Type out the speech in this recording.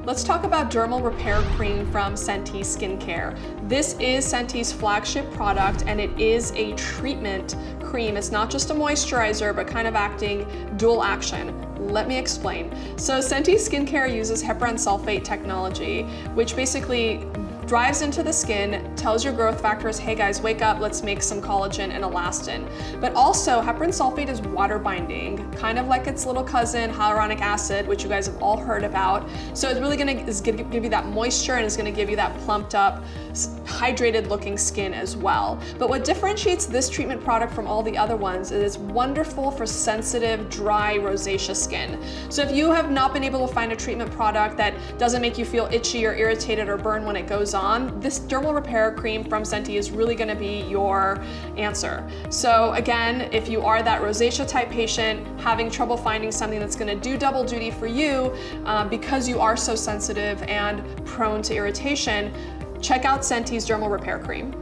Let's talk about Dermal Repair Cream from Sente Skincare. This is Sente's flagship product, and it is a treatment cream. It's not just a moisturizer, but kind of acting dual action. Let me explain. So Sente Skincare uses Heparan Sulfate technology, which basically drives into the skin, tells your growth factors, hey guys, wake up, let's make some collagen and elastin. But also, heparan sulfate is water binding, kind of like its little cousin, hyaluronic acid, which you guys have all heard about. So it's really gonna give you that moisture, and it's gonna give you that plumped up, hydrated looking skin as well. But what differentiates this treatment product from all the other ones is it's wonderful for sensitive, dry, rosacea skin. So if you have not been able to find a treatment product that doesn't make you feel itchy or irritated or burn when it goes on, this Dermal Repair Cream from Sente is really gonna be your answer. So again, if you are that rosacea type patient, having trouble finding something that's gonna do double duty for you because you are so sensitive and prone to irritation, check out Sente's Dermal Repair Cream.